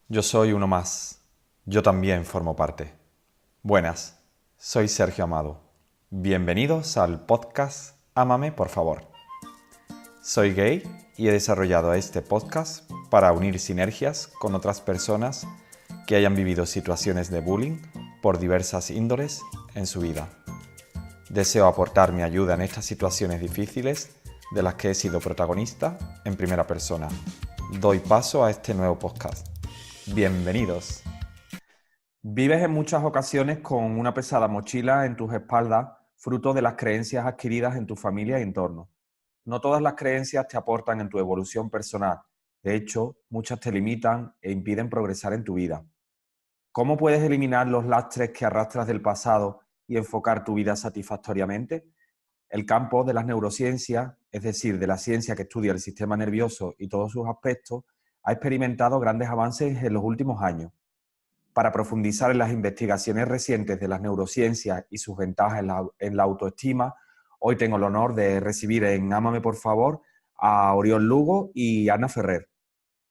Yo soy uno más. Yo también formo parte. Buenas, soy Sergio Amado. Bienvenidos al podcast Ámame, por favor. Soy gay y he desarrollado este podcast para unir sinergias con otras personas que hayan vivido situaciones de bullying por diversas índoles en su vida. Deseo aportar mi ayuda en estas situaciones difíciles de las que he sido protagonista en primera persona. Doy paso a este nuevo podcast. Bienvenidos. Vives en muchas ocasiones con una pesada mochila en tus espaldas, fruto de las creencias adquiridas en tu familia y entorno. No todas las creencias te aportan en tu evolución personal. De hecho, muchas te limitan e impiden progresar en tu vida. ¿Cómo puedes eliminar los lastres que arrastras del pasado y enfocar tu vida satisfactoriamente? El campo de las neurociencias, es decir, de la ciencia que estudia el sistema nervioso y todos sus aspectos, ha experimentado grandes avances en los últimos años. Para profundizar en las investigaciones recientes de las neurociencias y sus ventajas en la autoestima, hoy tengo el honor de recibir en Ámame por favor a Oriol Lugo y Ana Ferrer.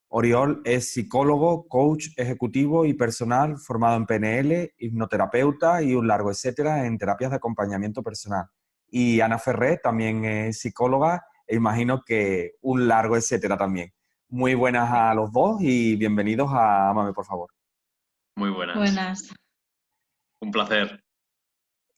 Oriol es psicólogo, coach ejecutivo y personal formado en PNL, hipnoterapeuta y un largo etcétera en terapias de acompañamiento personal. Y Ana Ferrer también es psicóloga e imagino que un largo etcétera también. Muy buenas Sí. a los dos y bienvenidos a Ámame por favor. Muy buenas. Buenas. Un placer.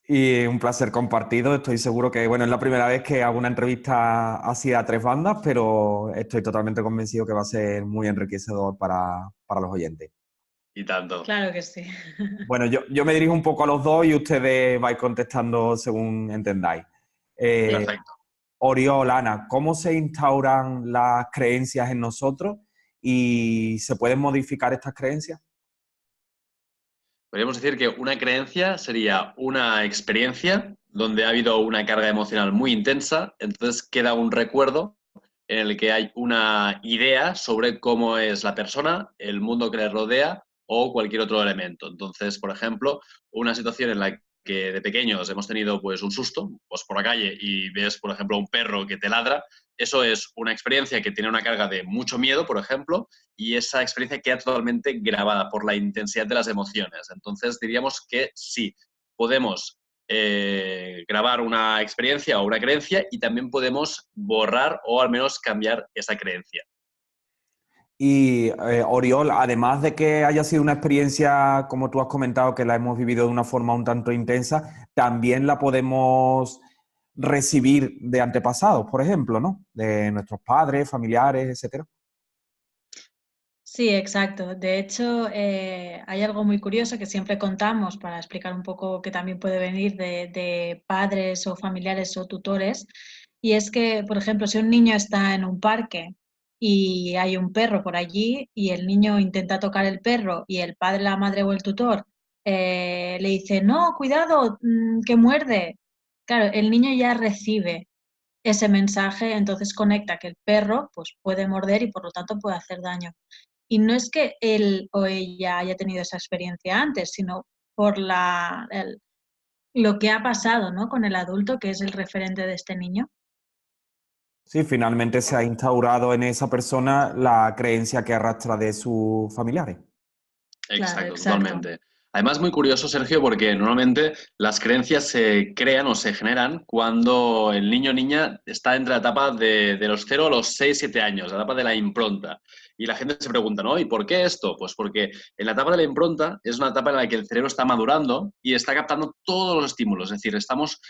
Y un placer compartido. Estoy seguro que, bueno, es la primera vez que hago una entrevista así a tres bandas, pero estoy totalmente convencido que va a ser muy enriquecedor para los oyentes. Y tanto. Claro que sí. Bueno, yo me dirijo un poco a los dos y ustedes vais contestando según entendáis. Eh, Sí. Perfecto. Oriol, Ana, ¿cómo se instauran las creencias en nosotros y se pueden modificar estas creencias? Podríamos decir que una creencia sería una experiencia donde ha habido una carga emocional muy intensa, entonces queda un recuerdo en el que hay una idea sobre cómo es la persona, el mundo que le rodea o cualquier otro elemento. Entonces, por ejemplo, una situación en la que de pequeños hemos tenido pues un susto, pues por la calle y ves, por ejemplo, un perro que te ladra, eso es una experiencia que tiene una carga de mucho miedo, por ejemplo, y esa experiencia queda totalmente grabada por la intensidad de las emociones. Entonces, diríamos que sí, podemos grabar una experiencia o una creencia y también podemos borrar o al menos cambiar esa creencia. Y Oriol, además de que haya sido una experiencia, como tú has comentado, que la hemos vivido de una forma un tanto intensa, también la podemos recibir de antepasados, por ejemplo, ¿no? De nuestros padres, familiares, etcétera. Sí, exacto. De hecho, hay algo muy curioso que siempre contamos para explicar un poco que también puede venir de padres o familiares o tutores. Y es que, por ejemplo, si un niño está en un parque y hay un perro por allí y el niño intenta tocar el perro y el padre, la madre o el tutor le dice, no, cuidado, que muerde. Claro, el niño ya recibe ese mensaje, entonces conecta que el perro pues, puede morder y por lo tanto puede hacer daño. Y no es que él o ella haya tenido esa experiencia antes, sino por lo que ha pasado, ¿no? Con el adulto, que es el referente de este niño. Sí, finalmente se ha instaurado en esa persona la creencia que arrastra de sus familiares. Claro, Exacto, exacto. totalmente. Además, muy curioso, Sergio, porque normalmente las creencias se crean o se generan cuando el niño o niña está entre la etapa de los 0 a los 6, 7 años, la etapa de la impronta. Y la gente se pregunta, ¿no? ¿Y por qué esto? Pues porque en la etapa de la impronta es una etapa en la que el cerebro está madurando y está captando todos los estímulos. Es decir, estamos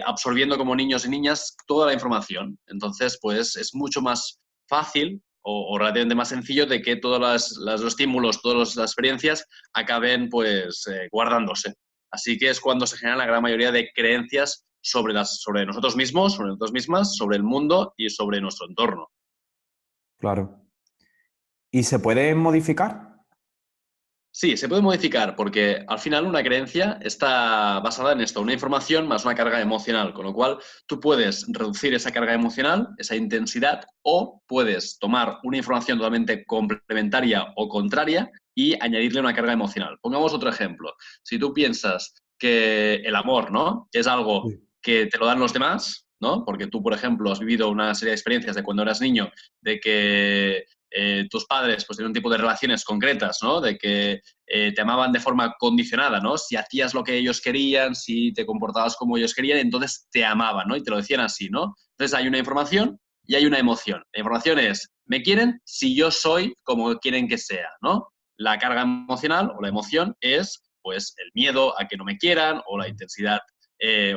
absorbiendo como niños y niñas toda la información. Entonces, pues es mucho más fácil o relativamente más sencillo de que todos los estímulos, todas las experiencias acaben pues guardándose. Así que es cuando se generan la gran mayoría de creencias sobre nosotros mismos, sobre nosotros mismas, sobre el mundo y sobre nuestro entorno. Claro. ¿Y se puede modificar? Sí, se puede modificar porque al final una creencia está basada en esto, una información más una carga emocional, con lo cual tú puedes reducir esa carga emocional, esa intensidad, o puedes tomar una información totalmente complementaria o contraria y añadirle una carga emocional. Pongamos otro ejemplo. Si tú piensas que el amor, ¿no? Es algo Sí. que te lo dan los demás, ¿no? Porque tú, por ejemplo, has vivido una serie de experiencias de cuando eras niño, de que tus padres pues tenían un tipo de relaciones concretas, ¿no? De que te amaban de forma condicionada, ¿no? Si hacías lo que ellos querían, si te comportabas como ellos querían, entonces te amaban, ¿no? Y te lo decían así, ¿no? Entonces hay una información y hay una emoción. La información es, me quieren si yo soy como quieren que sea, ¿no? La carga emocional o la emoción es, pues, el miedo a que no me quieran o la intensidad el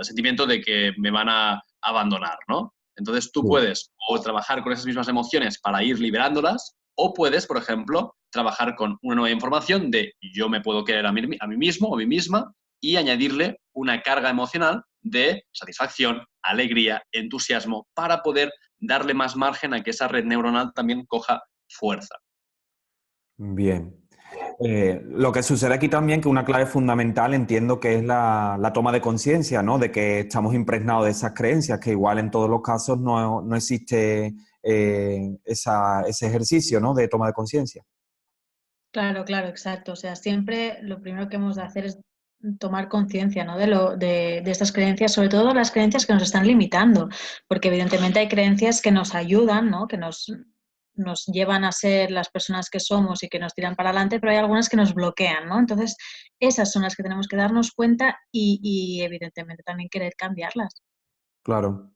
sentimiento de que me van a abandonar, ¿no? Entonces tú Sí. puedes o trabajar con esas mismas emociones para ir liberándolas o puedes, por ejemplo, trabajar con una nueva información de yo me puedo querer a mí mismo o a mí misma y añadirle una carga emocional de satisfacción, alegría, entusiasmo para poder darle más margen a que esa red neuronal también coja fuerza. Bien. Lo que sucede aquí también, que una clave fundamental entiendo que es la toma de conciencia, ¿no? De que estamos impregnados de esas creencias, que igual en todos los casos no existe ese ejercicio, ¿no? De toma de conciencia. Claro, claro, exacto. O sea, siempre lo primero que hemos de hacer es tomar conciencia, ¿no? De estas creencias, sobre todo las creencias que nos están limitando, porque evidentemente hay creencias que nos ayudan, ¿no? Que nos llevan a ser las personas que somos y que nos tiran para adelante, pero hay algunas que nos bloquean, ¿no? Entonces, esas son las que tenemos que darnos cuenta y evidentemente también querer cambiarlas. Claro.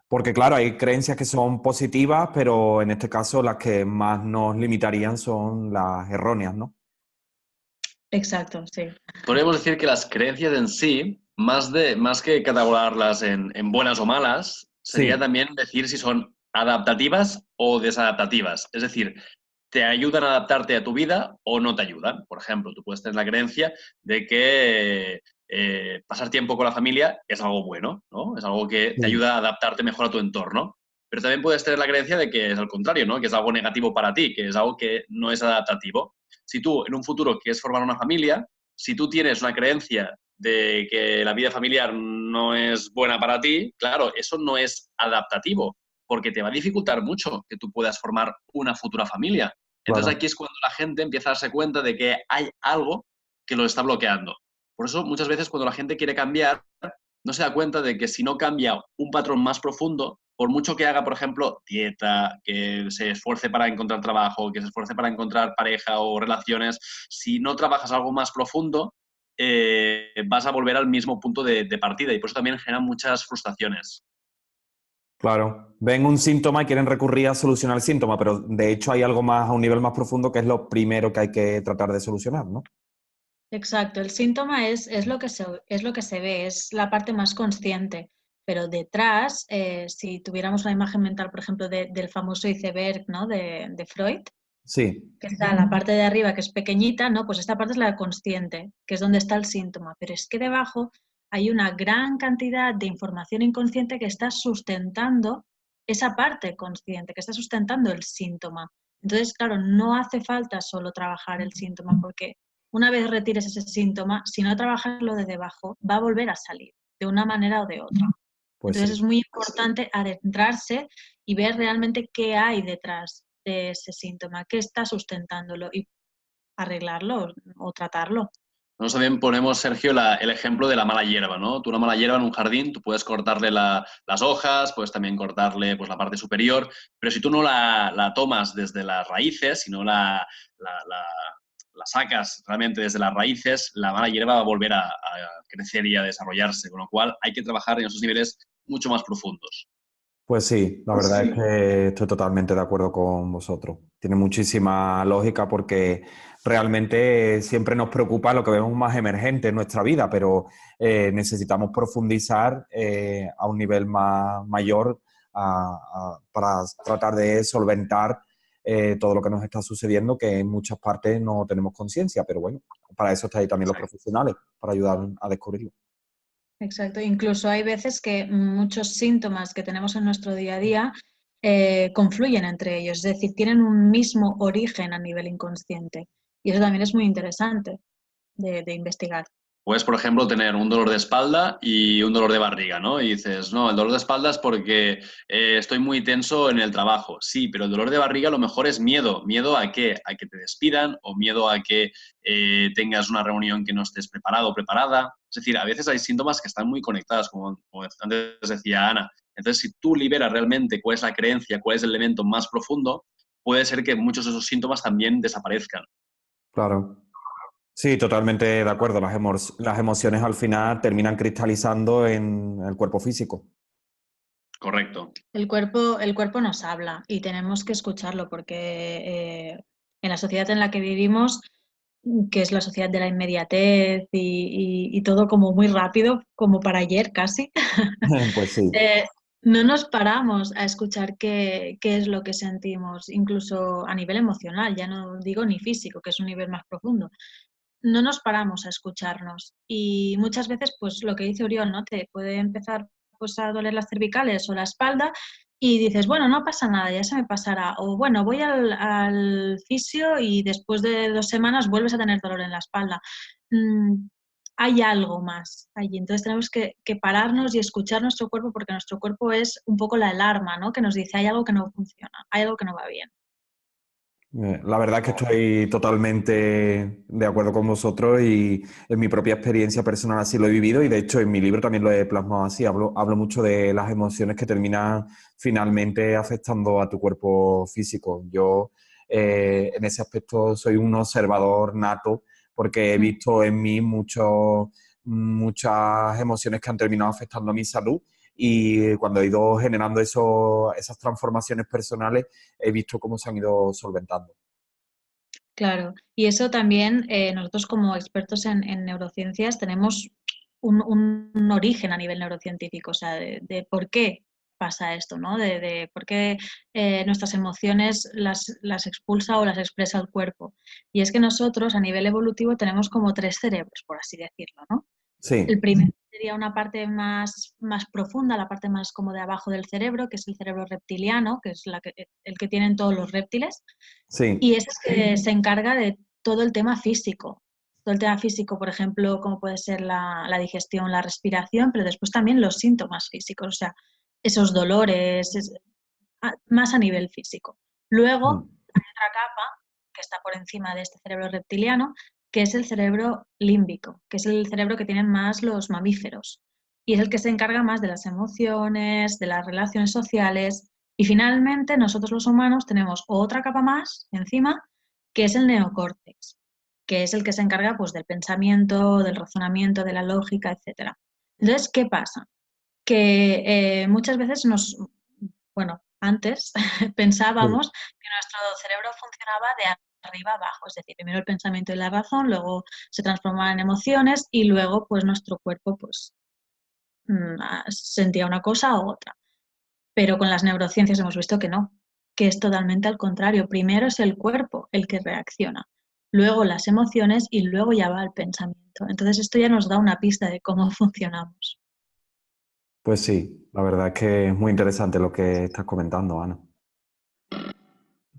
Porque claro, hay creencias que son positivas, pero en este caso las que más nos limitarían son las erróneas, ¿no? Exacto, sí. Podríamos decir que las creencias en sí, más que catalogarlas en buenas o malas, sería Sí, también decir si son adaptativas o desadaptativas. Es decir, ¿te ayudan a adaptarte a tu vida o no te ayudan? Por ejemplo, tú puedes tener la creencia de que pasar tiempo con la familia es algo bueno, ¿no? Es algo que te sí, ayuda a adaptarte mejor a tu entorno. Pero también puedes tener la creencia de que es al contrario, ¿no? Que es algo negativo para ti, que es algo que no es adaptativo. Si tú en un futuro quieres formar una familia, si tú tienes una creencia de que la vida familiar no es buena para ti, claro, eso no es adaptativo, porque te va a dificultar mucho que tú puedas formar una futura familia. Entonces claro. aquí es cuando la gente empieza a darse cuenta de que hay algo que lo está bloqueando. Por eso muchas veces cuando la gente quiere cambiar, no se da cuenta de que si no cambia un patrón más profundo, por mucho que haga, por ejemplo, dieta, que se esfuerce para encontrar trabajo, que se esfuerce para encontrar pareja o relaciones, si no trabajas algo más profundo, vas a volver al mismo punto de partida y por eso también generan muchas frustraciones. Claro, ven un síntoma y quieren recurrir a solucionar el síntoma, pero de hecho hay algo más a un nivel más profundo que es lo primero que hay que tratar de solucionar, ¿no? Exacto, el síntoma es lo que se ve, es la parte más consciente, pero detrás, si tuviéramos una imagen mental, por ejemplo, del famoso iceberg, ¿no? de Freud, Sí, que está la parte de arriba que es pequeñita, ¿no? Pues esta parte es la consciente, que es donde está el síntoma, pero es que debajo hay una gran cantidad de información inconsciente que está sustentando esa parte consciente, que está sustentando el síntoma. Entonces, claro, no hace falta solo trabajar el síntoma, porque una vez retires ese síntoma, si no trabajas lo de debajo, va a volver a salir de una manera o de otra. pues Entonces sí. es muy importante adentrarse y ver realmente qué hay detrás de ese síntoma, qué está sustentándolo y arreglarlo o tratarlo. Nosotros también ponemos, Sergio, el ejemplo de la mala hierba, ¿no? Tú una mala hierba en un jardín, tú puedes cortarle las hojas, puedes también cortarle pues, la parte superior, pero si tú no la tomas desde las raíces, si no la, la- la sacas realmente desde las raíces, la mala hierba va a volver a crecer y a desarrollarse, con lo cual hay que trabajar en esos niveles mucho más profundos. Pues sí, la verdad es que estoy totalmente de acuerdo con vosotros. Tiene muchísima lógica porque realmente siempre nos preocupa lo que vemos más emergente en nuestra vida, pero necesitamos profundizar a un nivel mayor para tratar de solventar todo lo que nos está sucediendo, que en muchas partes no tenemos conciencia, pero bueno, para eso están ahí también los profesionales, para ayudar a descubrirlo. Exacto. Incluso hay veces que muchos síntomas que tenemos en nuestro día a día confluyen entre ellos, es decir, tienen un mismo origen a nivel inconsciente. Y eso también es muy interesante de investigar. Puedes, por ejemplo, tener un dolor de espalda y un dolor de barriga, ¿no? Y dices, no, el dolor de espalda es porque estoy muy tenso en el trabajo. Sí, pero el dolor de barriga a lo mejor es miedo. ¿Miedo a qué? A que te despidan o miedo a que tengas una reunión que no estés preparado o preparada. Es decir, a veces hay síntomas que están muy conectados, como antes decía Ana. Entonces, si tú liberas realmente cuál es la creencia, cuál es el elemento más profundo, puede ser que muchos de esos síntomas también desaparezcan. Claro. Sí, totalmente de acuerdo. Las emociones al final terminan cristalizando en el cuerpo físico. Correcto. El cuerpo nos habla y tenemos que escucharlo porque en la sociedad en la que vivimos, que es la sociedad de la inmediatez y todo como muy rápido, como para ayer casi, Pues sí. eh, no nos paramos a escuchar qué es lo que sentimos, incluso a nivel emocional, ya no digo ni físico, que es un nivel más profundo. No nos paramos a escucharnos y muchas veces, pues lo que dice Oriol, ¿no? Te puede empezar pues a doler las cervicales o la espalda y dices, bueno, no pasa nada, ya se me pasará. O bueno, voy al fisio y después de 2 semanas vuelves a tener dolor en la espalda. Mm, hay algo más allí. Entonces tenemos que pararnos y escuchar nuestro cuerpo porque nuestro cuerpo es un poco la alarma, ¿no? Que nos dice, hay algo que no funciona, hay algo que no va bien. La verdad es que estoy totalmente de acuerdo con vosotros y en mi propia experiencia personal así lo he vivido y de hecho en mi libro también lo he plasmado así. Hablo mucho de las emociones que terminan finalmente afectando a tu cuerpo físico. Yo en ese aspecto soy un observador nato porque he Mm. visto en mí muchas emociones que han terminado afectando a mi salud y cuando he ido generando esas transformaciones personales he visto cómo se han ido solventando. Claro, y eso también nosotros como expertos en neurociencias tenemos un origen a nivel neurocientífico, o sea, de por qué pasa esto, ¿no? De por qué nuestras emociones las expulsa o las expresa el cuerpo. Y es que nosotros a nivel evolutivo tenemos como 3 cerebros, por así decirlo, ¿no? El Sí, primero sería una parte más profunda, la parte más como de abajo del cerebro, que es el cerebro reptiliano, que es el que tienen todos los reptiles. sí, Y ese es que se encarga de todo el tema físico. Todo el tema físico, por ejemplo, como puede ser la digestión, la respiración, pero después también los síntomas físicos, o sea, esos dolores, más a nivel físico. Luego, mm, hay otra capa que está por encima de este cerebro reptiliano, que es el cerebro límbico, que es el cerebro que tienen más los mamíferos. Y es el que se encarga más de las emociones, de las relaciones sociales. Y finalmente, nosotros los humanos tenemos otra capa más encima, que es el neocórtex, que es el que se encarga pues, del pensamiento, del razonamiento, de la lógica, etc. Entonces, ¿qué pasa? Que muchas veces bueno, antes sí, pensábamos que nuestro cerebro funcionaba de arriba abajo, es decir, primero el pensamiento y la razón, luego se transformaba en emociones y luego pues nuestro cuerpo pues sentía una cosa u otra. Pero con las neurociencias hemos visto que no, que es totalmente al contrario. Primero es el cuerpo el que reacciona, luego las emociones y luego ya va el pensamiento. Entonces esto ya nos da una pista de cómo funcionamos. pues sí, la verdad es que es muy interesante lo que estás comentando, Ana.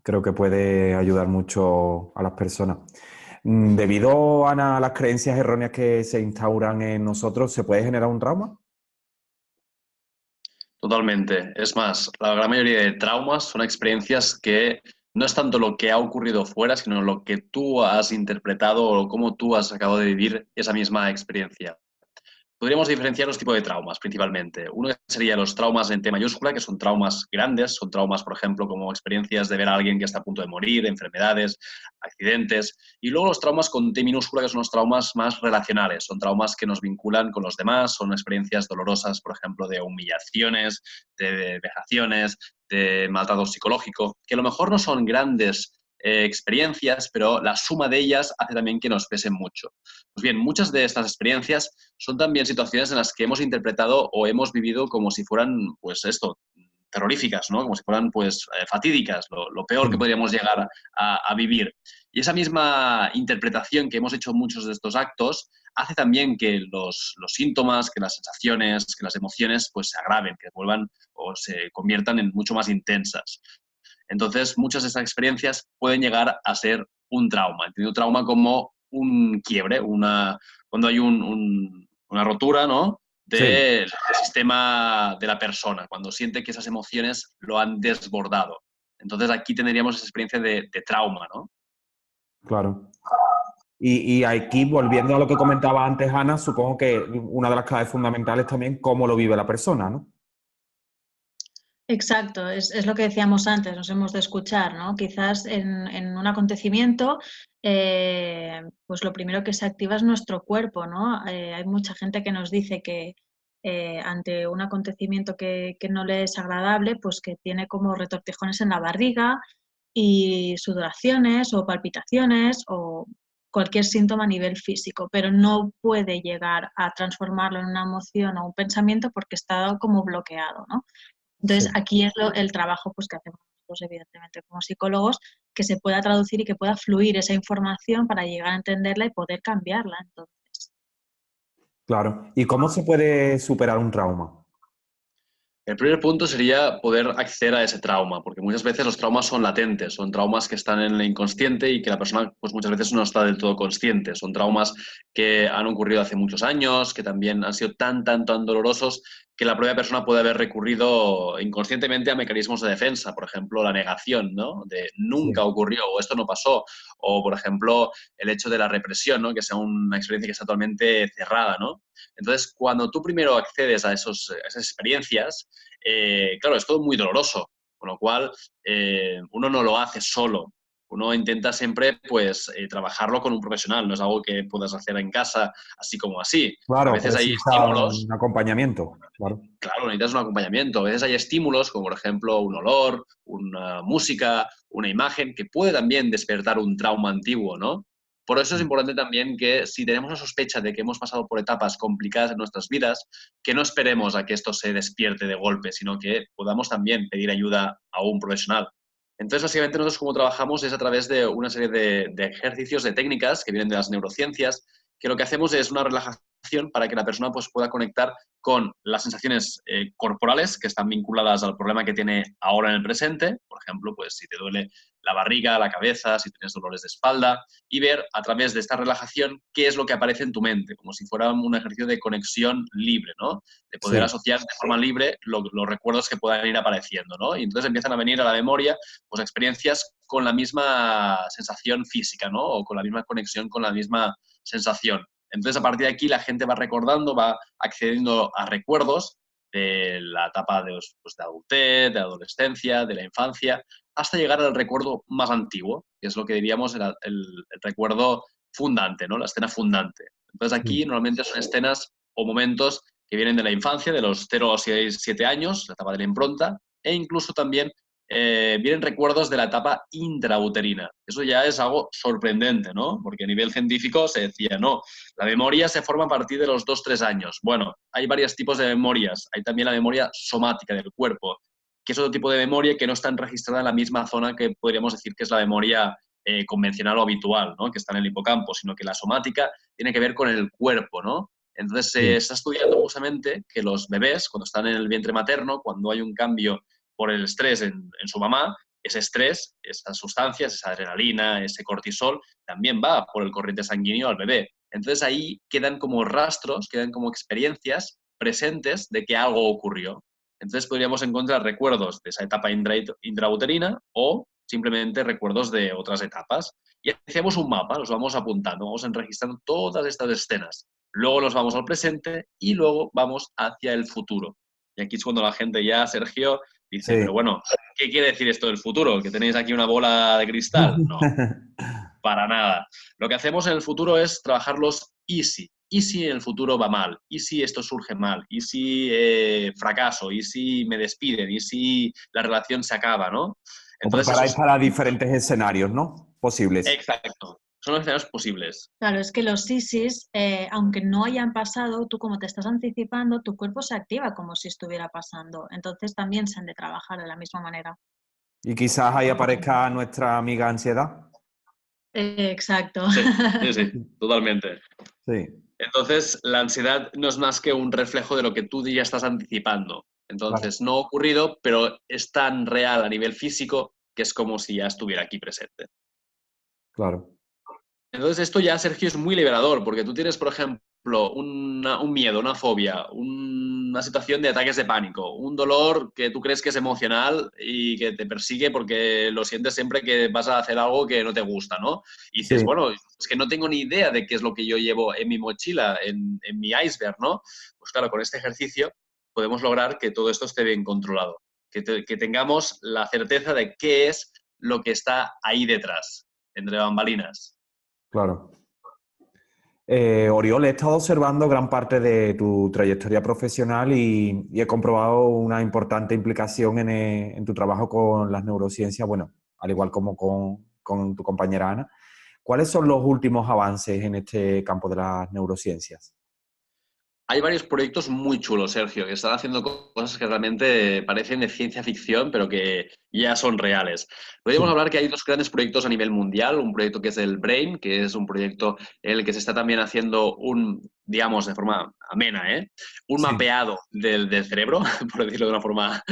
Creo que puede ayudar mucho a las personas. Debido, Ana, a las creencias erróneas que se instauran en nosotros, ¿se puede generar un trauma? Totalmente. Es más, la gran mayoría de traumas son experiencias que no es tanto lo que ha ocurrido fuera, sino lo que tú has interpretado o cómo tú has acabado de vivir esa misma experiencia. Podríamos diferenciar los tipos de traumas principalmente. Uno sería los traumas en T mayúscula, que son traumas grandes, son traumas, por ejemplo, como experiencias de ver a alguien que está a punto de morir, enfermedades, accidentes. Y luego los traumas con T minúscula, que son los traumas más relacionales, son traumas que nos vinculan con los demás, son experiencias dolorosas, por ejemplo, de humillaciones, de vejaciones, de maltrato psicológico, que a lo mejor no son grandes experiencias, pero la suma de ellas hace también que nos pesen mucho. Pues bien, muchas de estas experiencias son también situaciones en las que hemos interpretado o hemos vivido como si fueran, pues esto, terroríficas, ¿no? Como si fueran, pues, fatídicas, lo peor que Mm, podríamos llegar a vivir. Y esa misma interpretación que hemos hecho muchos de estos actos hace también que los síntomas, que las sensaciones, que las emociones, pues se agraven, que vuelvan o se conviertan en mucho más intensas. Entonces, muchas de estas experiencias pueden llegar a ser un trauma. Entiendo un trauma como un quiebre, cuando hay una rotura, ¿no? sí, Del sistema de la persona, cuando siente que esas emociones lo han desbordado. Entonces, aquí tendríamos esa experiencia de trauma, ¿no? claro. Y aquí, volviendo a lo que comentaba antes, Ana, supongo que una de las claves fundamentales también cómo lo vive la persona, ¿no? Exacto, es lo que decíamos antes, nos hemos de escuchar, ¿no? Quizás en un acontecimiento, pues lo primero que se activa es nuestro cuerpo, ¿no? Hay mucha gente que nos dice que ante un acontecimiento que no le es agradable, pues que tiene como retortijones en la barriga y sudoraciones o palpitaciones o cualquier síntoma a nivel físico, pero no puede llegar a transformarlo en una emoción o un pensamiento porque está como bloqueado, ¿no? Sí. Entonces, aquí es el trabajo pues, que hacemos nosotros, evidentemente, como psicólogos, que se pueda traducir y que pueda fluir esa información para llegar a entenderla y poder cambiarla. Entonces, Claro. ¿Y cómo se puede superar un trauma? El primer punto sería poder acceder a ese trauma, porque muchas veces los traumas son latentes, son traumas que están en el inconsciente y que la persona pues muchas veces no está del todo consciente. Son traumas que han ocurrido hace muchos años, que también han sido tan dolorosos que la propia persona puede haber recurrido inconscientemente a mecanismos de defensa, por ejemplo, la negación, ¿no? De nunca Sí. ocurrió o esto no pasó, o por ejemplo, el hecho de la represión, ¿no? Que sea una experiencia que está totalmente cerrada, ¿no? Entonces, cuando tú primero accedes a esas experiencias, claro, es todo muy doloroso, con lo cual uno no lo hace solo. Uno intenta siempre pues, trabajarlo con un profesional, no es algo que puedas hacer en casa así como así. A Claro, veces hay precisa estímulos, un acompañamiento. Claro. claro, necesitas un acompañamiento. A veces hay estímulos, como por ejemplo un olor, una música, una imagen, que puede también despertar un trauma antiguo, ¿no? Por eso es importante también que si tenemos la sospecha de que hemos pasado por etapas complicadas en nuestras vidas, que no esperemos a que esto se despierte de golpe, sino que podamos también pedir ayuda a un profesional. Entonces, básicamente nosotros como trabajamos es a través de una serie de ejercicios, de técnicas que vienen de las neurociencias, que lo que hacemos es una relajación para que la persona pues, pueda conectar con las sensaciones corporales que están vinculadas al problema que tiene ahora en el presente, por ejemplo, pues si te duele la barriga, la cabeza, si tienes dolores de espalda, y ver a través de esta relajación qué es lo que aparece en tu mente, como si fuera un ejercicio de conexión libre, ¿no? De poder Sí. asociar de forma libre los recuerdos que puedan ir apareciendo, ¿no? Y entonces empiezan a venir a la memoria pues, experiencias con la misma sensación física, ¿no? O con la misma conexión, con la misma sensación. Entonces, a partir de aquí, la gente va recordando, va accediendo a recuerdos de la etapa pues, de adultez, de adolescencia, de la infancia, hasta llegar al recuerdo más antiguo, que es lo que diríamos el recuerdo fundante, ¿no? La escena fundante. Entonces, aquí normalmente son escenas o momentos que vienen de la infancia, de los 0 a 7 años, la etapa de la impronta, e incluso también vienen recuerdos de la etapa intrauterina. Eso ya es algo sorprendente, ¿no? Porque a nivel científico se decía, no, la memoria se forma a partir de los 2 3 años. Bueno, hay varios tipos de memorias. Hay también la memoria somática del cuerpo, que es otro tipo de memoria que no está registrada en la misma zona que podríamos decir que es la memoria convencional o habitual, ¿no? Que está en el hipocampo, sino que la somática tiene que ver con el cuerpo, ¿no? Entonces se está estudiando justamente que los bebés, cuando están en el vientre materno, cuando hay un cambio por el estrés en su mamá, ese estrés, esas sustancias, esa adrenalina, ese cortisol, también va por el corriente sanguíneo al bebé. Entonces ahí quedan como rastros, quedan como experiencias presentes de que algo ocurrió. Entonces podríamos encontrar recuerdos de esa etapa intrauterina o simplemente recuerdos de otras etapas. Y hacemos un mapa, los vamos apuntando, vamos registrando todas estas escenas. Luego nos vamos al presente y luego vamos hacia el futuro. Y aquí es cuando la gente ya, Sergio, dice, pero Sí. bueno, ¿qué quiere decir esto del futuro? ¿Que tenéis aquí una bola de cristal? No, para nada. Lo que hacemos en el futuro es trabajar los easy. ¿Y si en el futuro va mal? ¿Y si esto surge mal? ¿Y si fracaso? ¿Y si me despiden? ¿Y si la relación se acaba? ¿no? Os Entonces, preparáis esos... para diferentes escenarios, ¿no? Posibles. Exacto. Son los escenarios posibles. claro, es que los sisis, aunque no hayan pasado, tú como te estás anticipando, tu cuerpo se activa como si estuviera pasando. Entonces también se han de trabajar de la misma manera. Y quizás ahí aparezca nuestra amiga ansiedad. Exacto. Sí, sí, sí, totalmente. Sí, Entonces, la ansiedad no es más que un reflejo de lo que tú ya estás anticipando. claro, Entonces, no ha ocurrido, pero es tan real a nivel físico que es como si ya estuviera aquí presente. claro. Entonces, esto ya, Sergio, es muy liberador, porque tú tienes, por ejemplo, un miedo, una fobia, una situación de ataques de pánico, un dolor que tú crees que es emocional y que te persigue porque lo sientes siempre que vas a hacer algo que no te gusta, ¿no? Y dices, Sí, bueno, es que no tengo ni idea de qué es lo que yo llevo en mi mochila, en mi iceberg, ¿no? Pues claro, con este ejercicio podemos lograr que todo esto esté bien controlado. que tengamos la certeza de qué es lo que está ahí detrás, entre bambalinas. Claro. Oriol, he estado observando gran parte de tu trayectoria profesional y he comprobado una importante implicación en tu trabajo con las neurociencias, bueno, al igual como con tu compañera Ana. ¿Cuáles son los últimos avances en este campo de las neurociencias? Hay varios proyectos muy chulos, Sergio, que están haciendo cosas que realmente parecen de ciencia ficción, pero que ya son reales. Podríamos Sí, hablar que hay dos grandes proyectos a nivel mundial, un proyecto que es el BRAIN, que es un proyecto en el que se está también haciendo digamos, de forma amena, un sí, mapeado del cerebro, por decirlo de una forma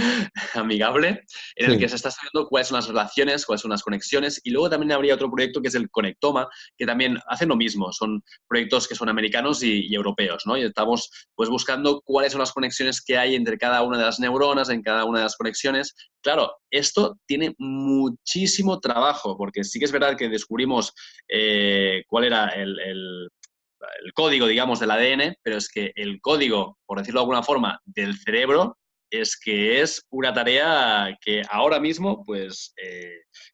amigable, en el que sí. se está estudiando cuáles son las relaciones, cuáles son las conexiones, y luego también habría otro proyecto que es el Conectoma, que también hacen lo mismo, son proyectos que son americanos y europeos, ¿no? Y estamos pues buscando cuáles son las conexiones que hay entre cada una de las neuronas, en cada una de las conexiones. Claro, esto tiene muchísimo trabajo, porque sí que es verdad que descubrimos cuál era el código, digamos, del ADN, pero es que el código, por decirlo de alguna forma, del cerebro, es que es una tarea que ahora mismo, pues,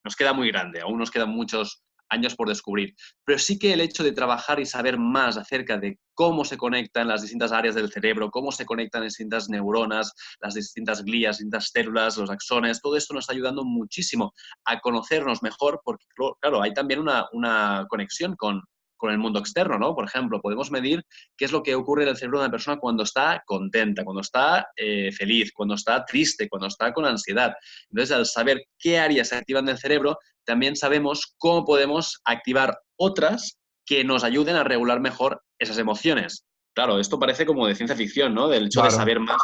nos queda muy grande. Aún nos quedan muchos años por descubrir. Pero sí que el hecho de trabajar y saber más acerca de cómo se conectan las distintas áreas del cerebro, cómo se conectan las distintas neuronas, las distintas glías, las distintas células, los axones, todo esto nos está ayudando muchísimo a conocernos mejor, porque, claro, hay también una conexión con el mundo externo, ¿no? Por ejemplo, podemos medir qué es lo que ocurre en el cerebro de una persona cuando está contenta, cuando está feliz, cuando está triste, cuando está con ansiedad. Entonces, al saber qué áreas se activan del cerebro, también sabemos cómo podemos activar otras que nos ayuden a regular mejor esas emociones. Claro, esto parece como de ciencia ficción, ¿no? Del hecho de Claro. saber más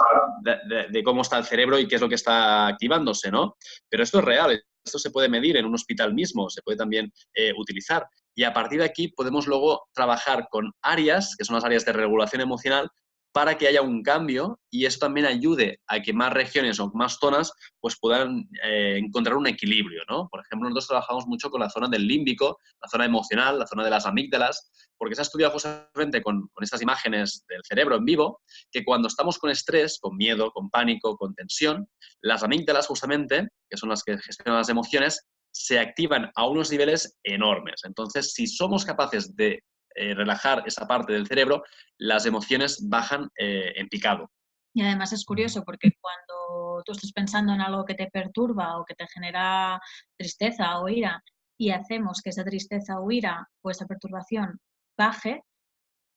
de cómo está el cerebro y qué es lo que está activándose, ¿no? Pero esto es real, esto se puede medir en un hospital mismo, se puede también utilizar. Y a partir de aquí podemos luego trabajar con áreas, que son las áreas de regulación emocional, para que haya un cambio y eso también ayude a que más regiones o más zonas pues puedan encontrar un equilibrio, ¿no? Por ejemplo, nosotros trabajamos mucho con la zona del límbico, la zona emocional, la zona de las amígdalas, porque se ha estudiado justamente con estas imágenes del cerebro en vivo, que cuando estamos con estrés, con miedo, con pánico, con tensión, las amígdalas justamente, que son las que gestionan las emociones, se activan a unos niveles enormes. Entonces, si somos capaces de relajar esa parte del cerebro, las emociones bajan en picado. Y además es curioso porque cuando tú estás pensando en algo que te perturba o que te genera tristeza o ira y hacemos que esa tristeza o ira o esa perturbación baje,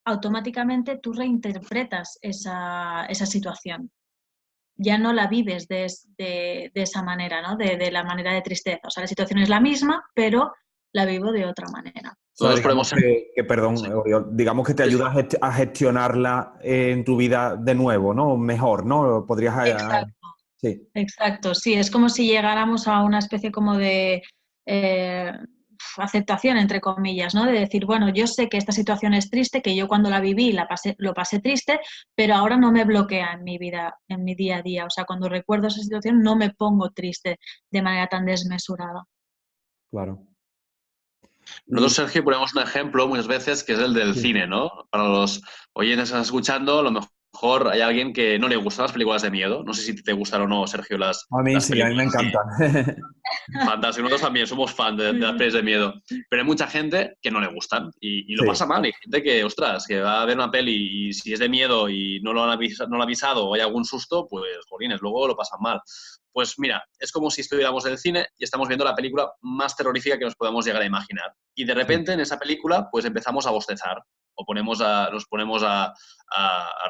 automáticamente tú reinterpretas esa situación. Ya no la vives de esa manera, ¿no? De la manera de tristeza. O sea, la situación es la misma, pero la vivo de otra manera. O sea, Nosotros digamos podemos ser... perdón, Sí. Oriol, digamos que te ayuda a gestionarla en tu vida de nuevo, ¿no? Mejor, ¿no? Podrías... Exacto. sí, Exacto, sí, es como si llegáramos a una especie como de eh, aceptación, entre comillas, ¿no? De decir, bueno, yo sé que esta situación es triste, que yo cuando la viví lo pasé triste, pero ahora no me bloquea en mi vida, en mi día a día. O sea, cuando recuerdo esa situación no me pongo triste de manera tan desmesurada. claro. Nosotros, Y Sergio, ponemos un ejemplo muchas veces que es el del sí. cine, ¿no? Para los oyentes que están escuchando, a lo mejor hay alguien que no le gustan las películas de miedo. No sé si te gustan o no, Sergio, A mí las sí, a mí me películas. encantan. Fantástico, nosotros también somos fan de las pelis de miedo, pero hay mucha gente que no le gustan y lo Sí, pasa mal. Hay gente que, ostras, que va a ver una peli y si es de miedo y no lo han avisado, no lo ha avisado o hay algún susto, pues, jolines, luego lo pasan mal. Pues mira, es como si estuviéramos en el cine y estamos viendo la película más terrorífica que nos podamos llegar a imaginar. Y de sí, repente en esa película, pues empezamos a bostezar o nos ponemos a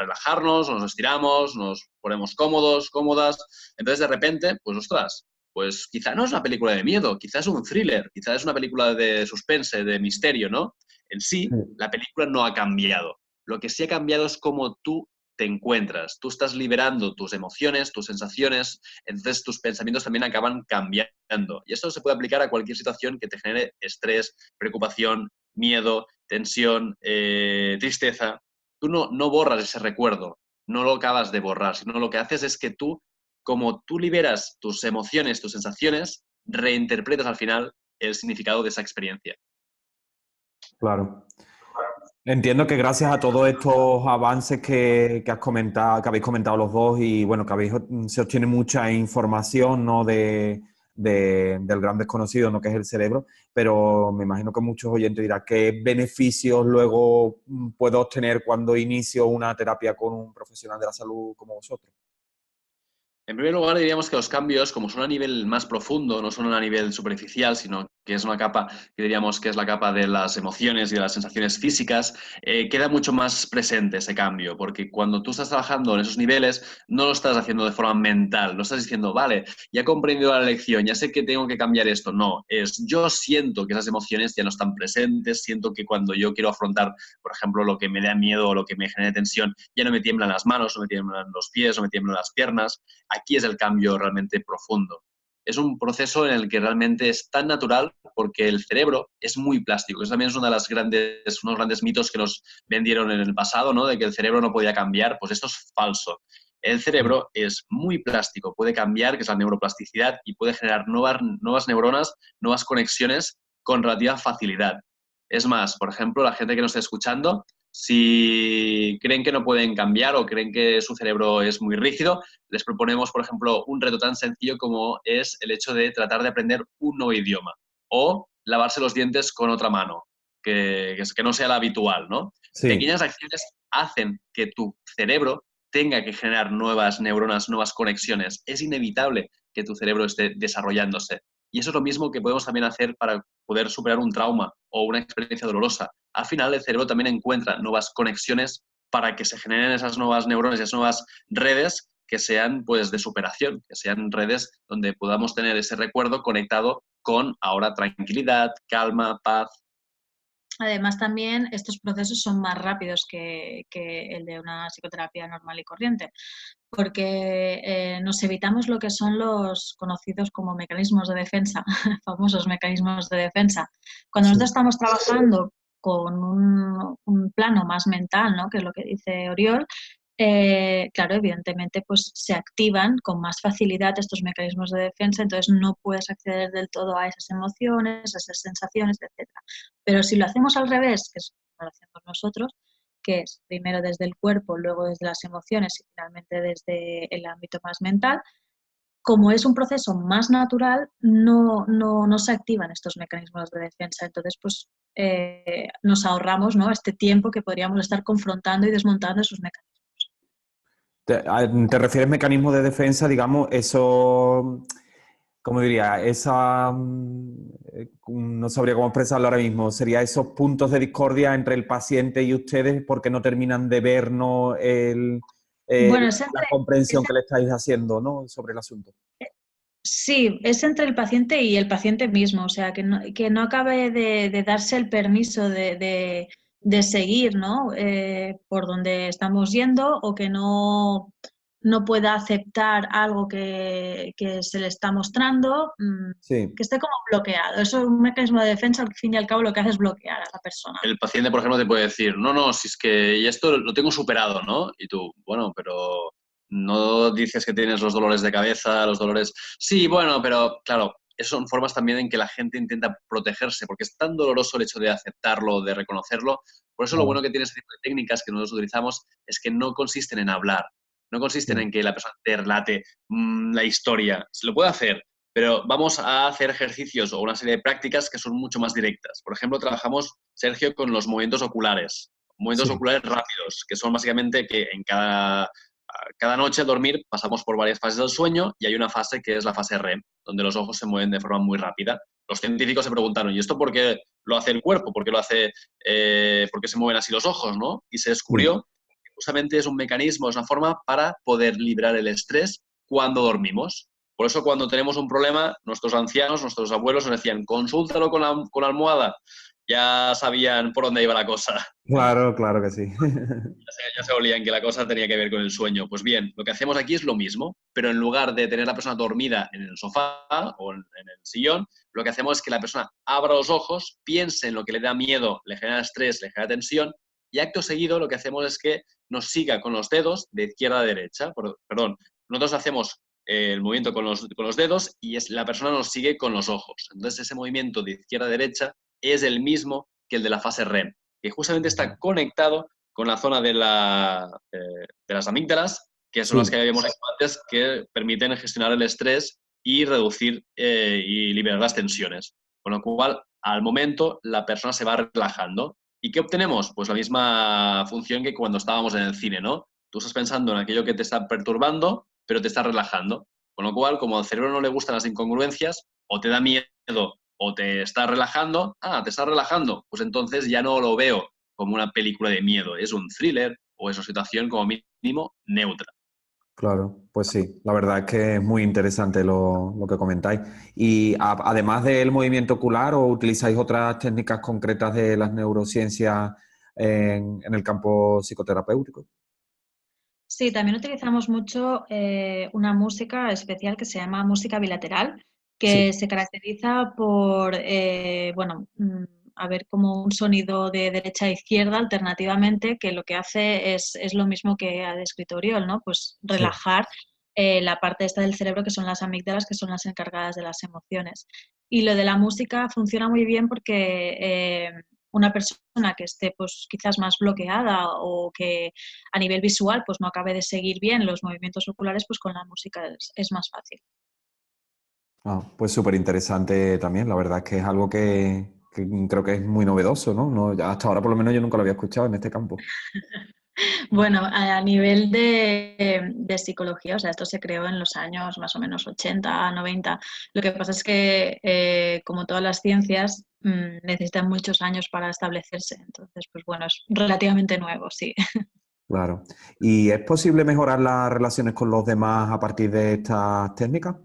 relajarnos, nos estiramos, nos ponemos cómodos, cómodas. Entonces, de repente, pues ostras, pues quizá no es una película de miedo, quizá es un thriller, quizá es una película de suspense, de misterio, ¿no? En sí, sí, la película no ha cambiado. Lo que sí ha cambiado es cómo tú te encuentras. Tú estás liberando tus emociones, tus sensaciones, entonces tus pensamientos también acaban cambiando. Y esto se puede aplicar a cualquier situación que te genere estrés, preocupación, miedo, tensión, tristeza. Tú no borras ese recuerdo, no lo acabas de borrar, sino lo que haces es que como tú liberas tus emociones, tus sensaciones, reinterpretas al final el significado de esa experiencia. claro. Entiendo que gracias a todos estos avances que has comentado, que habéis comentado los dos y bueno, se obtiene mucha información, ¿no? Del gran desconocido, ¿no? Que es el cerebro, pero me imagino que muchos oyentes dirán qué beneficios luego puedo obtener cuando inicio una terapia con un profesional de la salud como vosotros. En primer lugar, diríamos que los cambios, como son a nivel más profundo, no son a nivel superficial, sino que es una capa que diríamos que es la capa de las emociones y de las sensaciones físicas, queda mucho más presente ese cambio, porque cuando tú estás trabajando en esos niveles, no lo estás haciendo de forma mental, no estás diciendo, vale, ya he comprendido la lección, ya sé que tengo que cambiar esto. No, es yo siento que esas emociones ya no están presentes, siento que cuando yo quiero afrontar, por ejemplo, lo que me da miedo o lo que me genera tensión, ya no me tiemblan las manos, no me tiemblan los pies, no me tiemblan las piernas. Aquí es el cambio realmente profundo. Es un proceso en el que realmente es tan natural porque el cerebro es muy plástico. Eso también es unos grandes mitos que nos vendieron en el pasado, ¿no? De que el cerebro no podía cambiar. Pues esto es falso. El cerebro es muy plástico, puede cambiar, que es la neuroplasticidad, y puede generar nuevas neuronas, nuevas conexiones con relativa facilidad. Es más, por ejemplo, la gente que nos está escuchando, si creen que no pueden cambiar o creen que su cerebro es muy rígido, les proponemos, por ejemplo, un reto tan sencillo como es el hecho de tratar de aprender un nuevo idioma o lavarse los dientes con otra mano, que no sea la habitual, ¿no? Sí. Pequeñas acciones hacen que tu cerebro tenga que generar nuevas neuronas, nuevas conexiones. Es inevitable que tu cerebro esté desarrollándose. Y eso es lo mismo que podemos también hacer para poder superar un trauma o una experiencia dolorosa. Al final, el cerebro también encuentra nuevas conexiones para que se generen esas nuevas neuronas y esas nuevas redes que sean pues de superación, que sean redes donde podamos tener ese recuerdo conectado con ahora tranquilidad, calma, paz. Además, también estos procesos son más rápidos que el de una psicoterapia normal y corriente, porque nos evitamos lo que son los conocidos como mecanismos de defensa, famosos mecanismos de defensa. Cuando Sí. nosotros estamos trabajando con un plano más mental, ¿no? Que es lo que dice Oriol, claro, evidentemente pues se activan con más facilidad estos mecanismos de defensa, entonces no puedes acceder del todo a esas emociones, a esas sensaciones, etcétera. Pero si lo hacemos al revés, que es como lo hacemos nosotros, que es primero desde el cuerpo, luego desde las emociones y finalmente desde el ámbito más mental, como es un proceso más natural, no se activan estos mecanismos de defensa. Entonces, pues nos ahorramos, ¿no? Este tiempo que podríamos estar confrontando y desmontando esos mecanismos. ¿Te refieres mecanismo de defensa, digamos, eso, cómo diría, no sabría cómo expresarlo ahora mismo, sería esos puntos de discordia entre el paciente y ustedes porque no terminan de ver, ¿no? Bueno, La comprensión es que le estáis haciendo, ¿no? Sobre el asunto. sí, es entre el paciente y el paciente mismo, o sea, que no acabe de darse el permiso de seguir, ¿no? Por donde estamos yendo o que no pueda aceptar algo que se le está mostrando, Sí. que esté como bloqueado. Eso es un mecanismo de defensa, al fin y al cabo lo que hace es bloquear a la persona. El paciente, por ejemplo, te puede decir, no, no, si es que ya esto lo tengo superado, ¿no? Y tú, bueno, pero no dices que tienes los dolores de cabeza, los dolores... Sí, bueno, pero claro, esas son formas también en que la gente intenta protegerse, porque es tan doloroso el hecho de aceptarlo, de reconocerlo. Por eso lo Claro. bueno que tiene este tipo de técnicas que nosotros utilizamos es que no consisten en hablar, no consisten Sí. en que la persona te relate la historia. Se lo puede hacer, pero vamos a hacer ejercicios o una serie de prácticas que son mucho más directas. Por ejemplo, trabajamos, Sergio, con los movimientos Sí. oculares rápidos, que son básicamente que en cada noche al dormir pasamos por varias fases del sueño y hay una fase que es la fase REM, donde los ojos se mueven de forma muy rápida. Los científicos se preguntaron, ¿y esto por qué lo hace el cuerpo? ¿Por qué se mueven así los ojos? ¿No? Y se Mm. descubrió que justamente es un mecanismo, es una forma para poder librar el estrés cuando dormimos. Por eso cuando tenemos un problema, nuestros ancianos, nuestros abuelos nos decían, consúltalo con la almohada. Ya sabían por dónde iba la cosa. Claro, claro que sí. Ya se olían que la cosa tenía que ver con el sueño. Pues bien, lo que hacemos aquí es lo mismo, pero en lugar de tener a la persona dormida en el sofá o en el sillón, lo que hacemos es que la persona abra los ojos, piense en lo que le da miedo, le genera estrés, le genera tensión, y acto seguido lo que hacemos es que nos siga con los dedos de izquierda a derecha. Perdón, nosotros hacemos el movimiento con los dedos y la persona nos sigue con los ojos. Entonces ese movimiento de izquierda a derecha es el mismo que el de la fase REM. que justamente está conectado con la zona de las amígdalas, que son las que habíamos dicho antes, que permiten gestionar el estrés y reducir y liberar las tensiones. Con lo cual, al momento, la persona se va relajando. ¿Y qué obtenemos? Pues la misma función que cuando estábamos en el cine, ¿no? Tú estás pensando en aquello que te está perturbando, pero te estás relajando. Con lo cual, como al cerebro no le gustan las incongruencias, o te da miedo o te estás relajando, te estás relajando, pues entonces ya no lo veo como una película de miedo, es un thriller o es una situación como mínimo neutra. Claro, pues sí, la verdad es que es muy interesante lo que comentáis. Y además del movimiento ocular, ¿o utilizáis otras técnicas concretas de las neurociencias en el campo psicoterapéutico? Sí, también utilizamos mucho una música especial que se llama música bilateral, que Sí, se caracteriza por, bueno, a ver, como un sonido de derecha a izquierda alternativamente, que lo que hace es lo mismo que ha descrito Oriol, ¿no? Pues sí. relajar la parte esta del cerebro que son las amígdalas, que son las encargadas de las emociones. Y lo de la música funciona muy bien porque una persona que esté pues quizás más bloqueada o que a nivel visual pues no acabe de seguir bien los movimientos oculares, pues con la música es más fácil. Pues súper interesante también, la verdad es que es algo que creo que es muy novedoso, ¿no? Hasta ahora por lo menos yo nunca lo había escuchado en este campo. Bueno, a nivel de psicología, o sea, esto se creó en los años más o menos 80, 90. Lo que pasa es que, como todas las ciencias, necesitan muchos años para establecerse. Entonces, pues bueno, es relativamente nuevo, sí. Claro. ¿Y es posible mejorar las relaciones con los demás a partir de estas técnicas?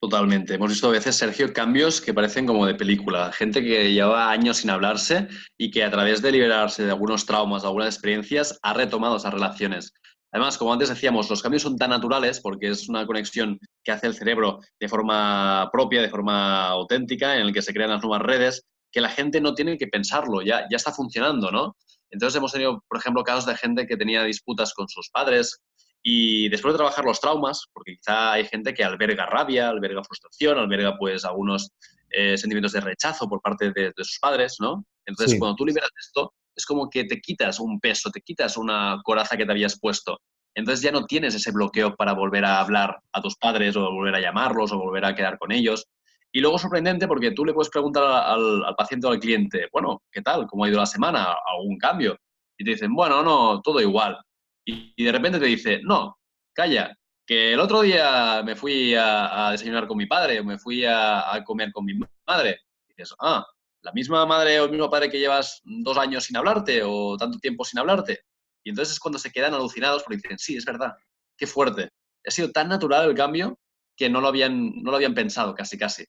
Totalmente. Hemos visto a veces, Sergio, cambios que parecen como de película. Gente que lleva años sin hablarse y que a través de liberarse de algunos traumas, de algunas experiencias, ha retomado esas relaciones. Además, como antes decíamos, los cambios son tan naturales porque es una conexión que hace el cerebro de forma propia, de forma auténtica, en el que se crean las nuevas redes, que la gente no tiene que pensarlo, ya está funcionando, ¿no? Entonces hemos tenido, por ejemplo, casos de gente que tenía disputas con sus padres, y después de trabajar los traumas, porque quizá hay gente que alberga rabia, alberga frustración, alberga pues algunos sentimientos de rechazo por parte de sus padres, ¿no? Entonces, Sí, cuando tú liberas esto, es como que te quitas un peso, te quitas una coraza que te habías puesto. Entonces ya no tienes ese bloqueo para volver a hablar a tus padres o volver a llamarlos o volver a quedar con ellos. Y luego sorprendente porque tú le puedes preguntar al paciente o al cliente, bueno, ¿qué tal? ¿Cómo ha ido la semana? ¿Algún cambio? Y te dicen, bueno, no, todo igual. Y de repente te dice, no, calla, que el otro día me fui a desayunar con mi padre, o me fui a comer con mi madre. Y dices, la misma madre o el mismo padre que llevas 2 años sin hablarte o tanto tiempo sin hablarte. Y entonces es cuando se quedan alucinados porque dicen, sí, es verdad, qué fuerte. Ha sido tan natural el cambio que no lo habían pensado casi, casi.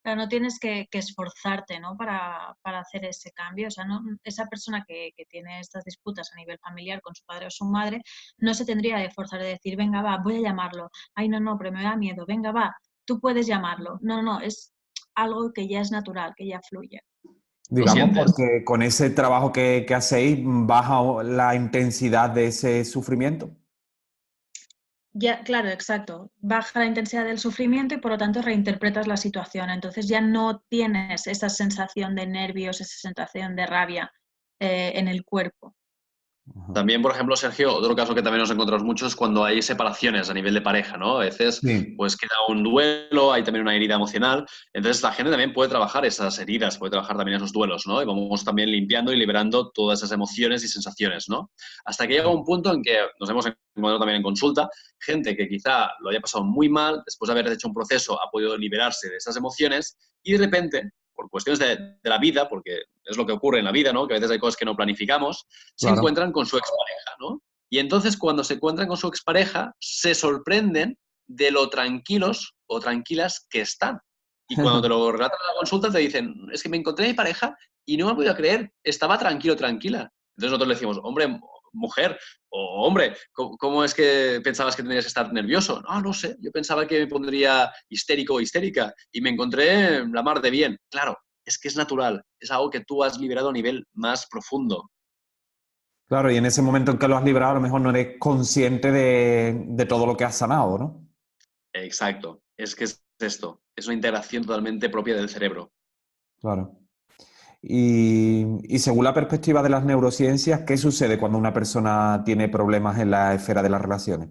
Pero no tienes que esforzarte, ¿no? Para hacer ese cambio. O sea, no, esa persona que tiene estas disputas a nivel familiar con su padre o su madre no se tendría de esforzar de decir, venga, va, voy a llamarlo. Ay, no, no, pero me da miedo. Venga, va, tú puedes llamarlo. No, no, no, es algo que ya es natural, que ya fluye. Lo digamos sientes. porque con ese trabajo que hacéis baja la intensidad de ese sufrimiento. Ya, claro, exacto. Baja la intensidad del sufrimiento y por lo tanto reinterpretas la situación. Entonces ya no tienes esa sensación de nervios, esa sensación de rabia en el cuerpo. Ajá. También, por ejemplo, Sergio, otro caso que también nos encontramos mucho es cuando hay separaciones a nivel de pareja, ¿no? A veces, Sí, pues queda un duelo, hay también una herida emocional. Entonces, la gente también puede trabajar esas heridas, puede trabajar también esos duelos, ¿no? Y vamos también limpiando y liberando todas esas emociones y sensaciones, ¿no? Hasta que llega un punto en que nos hemos encontrado también en consulta, gente que quizá lo haya pasado muy mal, después de haber hecho un proceso, ha podido liberarse de esas emociones y de repente, por cuestiones de la vida, porque es lo que ocurre en la vida, ¿no? Que a veces hay cosas que no planificamos, se claro. encuentran con su expareja, ¿no? Y entonces cuando se encuentran con su expareja, se sorprenden de lo tranquilos o tranquilas que están. Y cuando te lo relatan en la consulta te dicen, es que me encontré a mi pareja y no me he podido creer, estaba tranquilo, tranquila. Entonces nosotros le decimos, hombre, mujer, o hombre, ¿cómo es que pensabas que tendrías que estar nervioso? No, no sé, yo pensaba que me pondría histérico o histérica y me encontré la mar de bien. Claro, es que es natural, es algo que tú has liberado a nivel más profundo. Claro, y en ese momento en que lo has librado, a lo mejor no eres consciente de todo lo que has sanado, ¿no? Exacto, es que es esto, es una integración totalmente propia del cerebro. Claro. Y según la perspectiva de las neurociencias, ¿qué sucede cuando una persona tiene problemas en la esfera de las relaciones?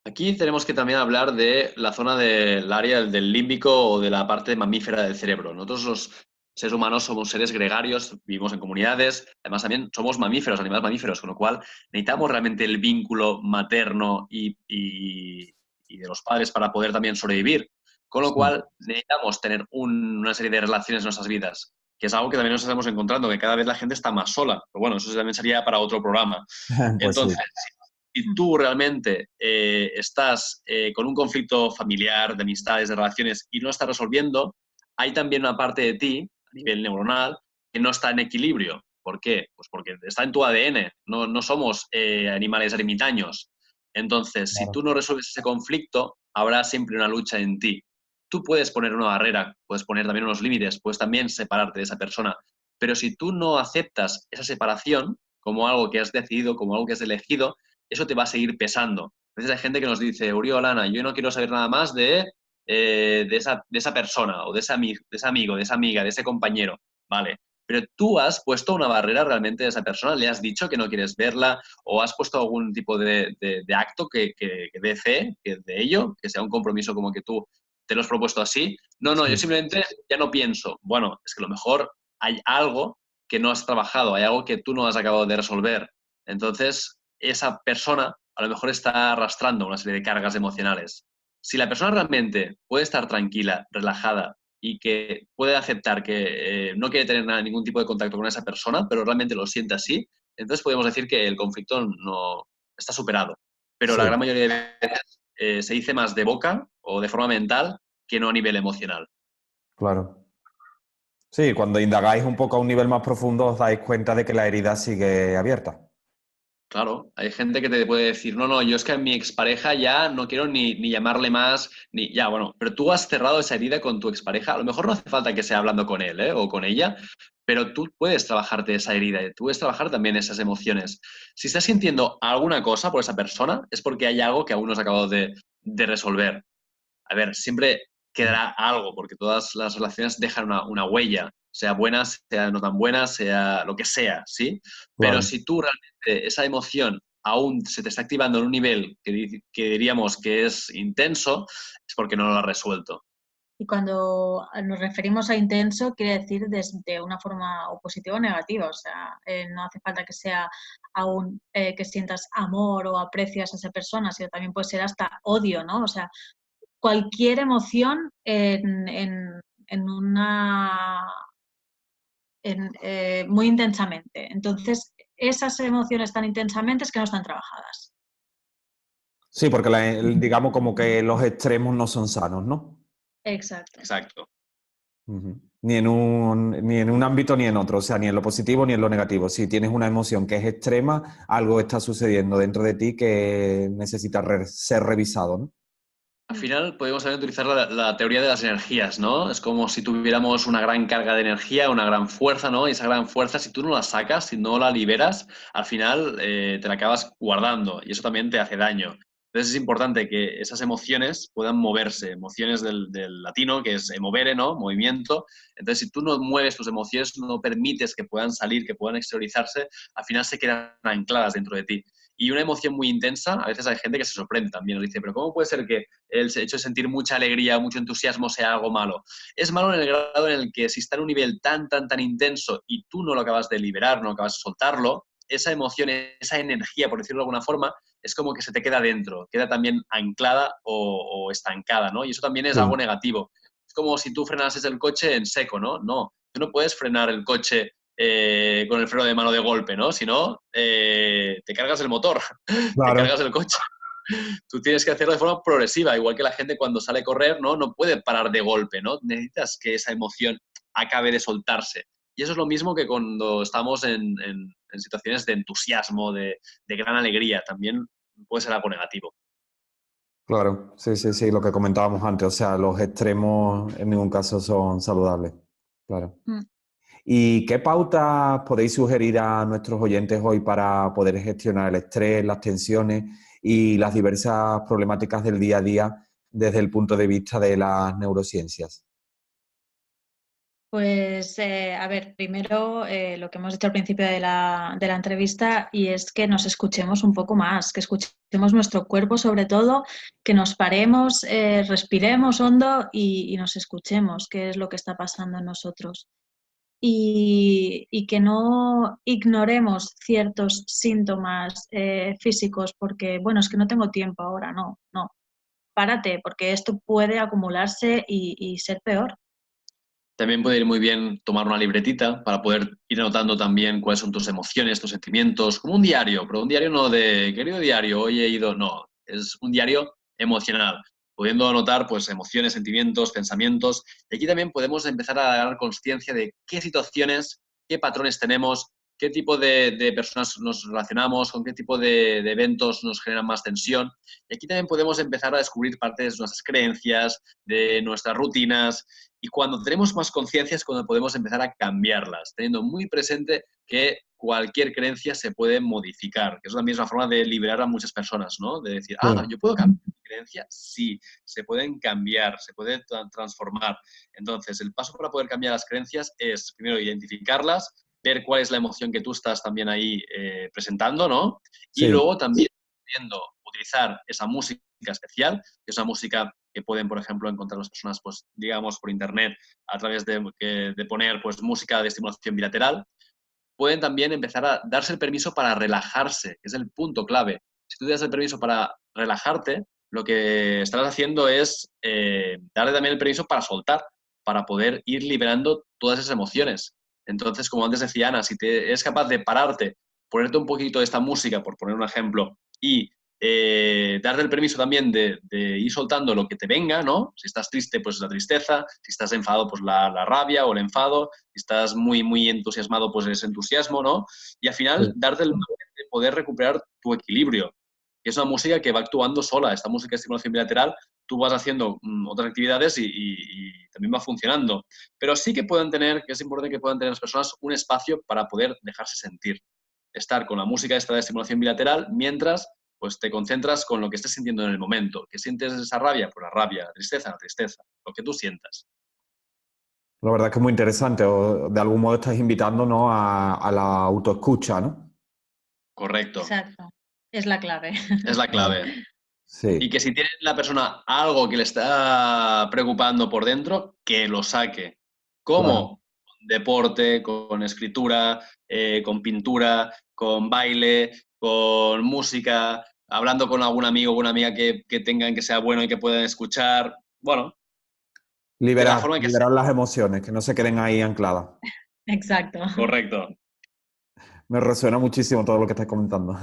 Aquí tenemos que también hablar de la zona del área del límbico o de la parte mamífera del cerebro. Nosotros los seres humanos somos seres gregarios, vivimos en comunidades, además también somos mamíferos, animales mamíferos, con lo cual necesitamos realmente el vínculo materno y de los padres para poder también sobrevivir. Con lo Sí. cual necesitamos tener una serie de relaciones en nuestras vidas, que es algo que también nos estamos encontrando, que cada vez la gente está más sola. Pero bueno, eso también sería para otro programa. Pues sí. Entonces, si tú realmente estás con un conflicto familiar, de amistades, de relaciones y no estás resolviendo, hay también una parte de ti, a nivel neuronal, que no está en equilibrio. ¿Por qué? Pues porque está en tu ADN, no somos animales ermitaños. Entonces, si tú Claro. no resuelves ese conflicto, habrá siempre una lucha en ti. Tú puedes poner una barrera, puedes poner también unos límites, puedes también separarte de esa persona, pero si tú no aceptas esa separación como algo que has decidido, como algo que has elegido, eso te va a seguir pesando. A veces hay gente que nos dice, Uriol, Ana, yo no quiero saber nada más de esa persona o de ese amigo, de esa amiga, de ese compañero. Vale, pero tú has puesto una barrera realmente de esa persona, le has dicho que no quieres verla o has puesto algún tipo de acto que dé fe que de ello, que sea un compromiso como que tú te lo has propuesto así. No, yo Sí. simplemente ya no pienso. Bueno, es que a lo mejor hay algo que no has trabajado, hay algo que tú no has acabado de resolver. Entonces, esa persona a lo mejor está arrastrando una serie de cargas emocionales. Si la persona realmente puede estar tranquila, relajada y que puede aceptar que no quiere tener ningún tipo de contacto con esa persona, pero realmente lo siente así, entonces podemos decir que el conflicto no está superado. Pero la Sí, gran mayoría de veces se dice más de boca o de forma mental que no a nivel emocional. claro. Sí, cuando indagáis un poco a un nivel más profundo os dais cuenta de que la herida sigue abierta. Claro, hay gente que te puede decir, no, yo es que a mi expareja ya no quiero ni llamarle más, ni ya, bueno, pero tú has cerrado esa herida con tu expareja. A lo mejor no hace falta que sea hablando con él, o con ella, pero tú puedes trabajarte esa herida, tú puedes trabajar también esas emociones. Si estás sintiendo alguna cosa por esa persona, es porque hay algo que aún no has acabado de resolver. A ver, siempre quedará algo, porque todas las relaciones dejan una huella, sea buena, sea no tan buena, sea lo que sea, ¿sí? Pero Claro. si tú realmente esa emoción aún se te está activando en un nivel que diríamos que es intenso, es porque no lo has resuelto. Y cuando nos referimos a intenso, quiere decir desde una forma o positiva o negativa. O sea, no hace falta que sea aún que sientas amor o aprecias a esa persona, sino también puede ser hasta odio, ¿no? O sea, cualquier emoción en una muy intensamente. Entonces, esas emociones tan intensamente es que no están trabajadas. Sí, porque digamos como que los extremos no son sanos, ¿no? Exacto. Exacto. Ujú. Ni en un ámbito ni en otro, o sea, ni en lo positivo ni en lo negativo. Si tienes una emoción que es extrema, algo está sucediendo dentro de ti que necesita ser revisado, ¿no? Al final podemos también utilizar la teoría de las energías, ¿no? Es como si tuviéramos una gran carga de energía, una gran fuerza, ¿no? Y esa gran fuerza, si tú no la sacas, si no la liberas, al final te la acabas guardando y eso también te hace daño. Entonces es importante que esas emociones puedan moverse, emociones del latino, que es movere, ¿no? Movimiento. Entonces, si tú no mueves tus emociones, no permites que puedan salir, que puedan exteriorizarse, al final se quedan ancladas dentro de ti. Y una emoción muy intensa, a veces hay gente que se sorprende también, nos dice, pero ¿cómo puede ser que el hecho de sentir mucha alegría, mucho entusiasmo sea algo malo? Es malo en el grado en el que si está en un nivel tan intenso y tú no lo acabas de liberar, no acabas de soltarlo, esa emoción, esa energía, por decirlo de alguna forma, es como que se te queda dentro, queda también anclada o estancada, ¿no? Y eso también es algo Sí, negativo. Es como si tú frenases el coche en seco, ¿no? No, tú no puedes frenar el coche con el freno de mano de golpe, ¿no? Si no, te cargas el motor, te claro. cargas el coche. Tú tienes que hacerlo de forma progresiva, igual que la gente cuando sale a correr, ¿no? No puede parar de golpe, ¿no? Necesitas que esa emoción acabe de soltarse. Y eso es lo mismo que cuando estamos en situaciones de entusiasmo, de gran alegría, también puede ser algo negativo. Claro, sí, sí, sí, lo que comentábamos antes, o sea, los extremos en ningún caso son saludables, claro. Mm. ¿Y qué pautas podéis sugerir a nuestros oyentes hoy para poder gestionar el estrés, las tensiones y las diversas problemáticas del día a día desde el punto de vista de las neurociencias? Pues, a ver, primero lo que hemos dicho al principio de la entrevista y es que nos escuchemos un poco más, que escuchemos nuestro cuerpo sobre todo, que nos paremos, respiremos hondo y nos escuchemos qué es lo que está pasando en nosotros. Y que no ignoremos ciertos síntomas físicos porque, bueno, es que no tengo tiempo ahora, no, no. Párate, porque esto puede acumularse y ser peor. También puede ir muy bien tomar una libretita para poder ir anotando también cuáles son tus emociones, tus sentimientos, como un diario, pero un diario no de, querido diario, hoy he ido, no, es un diario emocional, pudiendo anotar pues emociones, sentimientos, pensamientos. Y aquí también podemos empezar a dar conciencia de qué situaciones, qué patrones tenemos, qué tipo de personas nos relacionamos, con qué tipo de eventos nos generan más tensión. Y aquí también podemos empezar a descubrir partes de nuestras creencias, de nuestras rutinas, y cuando tenemos más conciencia es cuando podemos empezar a cambiarlas, teniendo muy presente que cualquier creencia se puede modificar, que es la misma forma de liberar a muchas personas, ¿no? De decir, ah, Sí. ¿yo puedo cambiar mi creencia? Sí, se pueden cambiar, se pueden transformar. Entonces, el paso para poder cambiar las creencias es, primero, identificarlas, ver cuál es la emoción que tú estás también ahí presentando, ¿no? Y Sí. luego también pudiendo utilizar esa música especial, que es una música que pueden, por ejemplo, encontrar las personas, pues, digamos, por internet, a través de poner pues, música de estimulación bilateral, pueden también empezar a darse el permiso para relajarse, que es el punto clave. Si tú te das el permiso para relajarte, lo que estarás haciendo es darle también el permiso para soltar, para poder ir liberando todas esas emociones. Entonces, como antes decía Ana, si te eres capaz de pararte, ponerte un poquito de esta música, por poner un ejemplo, y darte el permiso también de ir soltando lo que te venga, ¿no? Si estás triste, pues la tristeza, si estás enfadado, pues la rabia o el enfado, si estás muy, muy entusiasmado, pues ese entusiasmo, ¿no? Y al final, Sí. darte el lujo de poder recuperar tu equilibrio. Que es una música que va actuando sola, esta música de estimulación bilateral, tú vas haciendo otras actividades y también va funcionando. Pero sí que puedan tener, que es importante que puedan tener las personas un espacio para poder dejarse sentir. Estar con la música esta de estimulación bilateral mientras pues te concentras con lo que estés sintiendo en el momento. ¿Qué sientes esa rabia? Pues la tristeza, lo que tú sientas. La verdad es que es muy interesante. O de algún modo estás invitándonos a la autoescucha, ¿no? Correcto, Exacto, es la clave. es la Claro. clave. Y Sí, que si tiene la persona algo que le está preocupando por dentro, que lo saque. claro. ¿Cómo? Con deporte, con escritura, con pintura, con baile, con música, hablando con algún amigo o una amiga que tengan que sea bueno y que puedan escuchar. Bueno, de la Liberar, forma en que sea. liberar las emociones, que no se queden ahí ancladas. Exacto. Correcto. Me resuena muchísimo todo lo que estás comentando.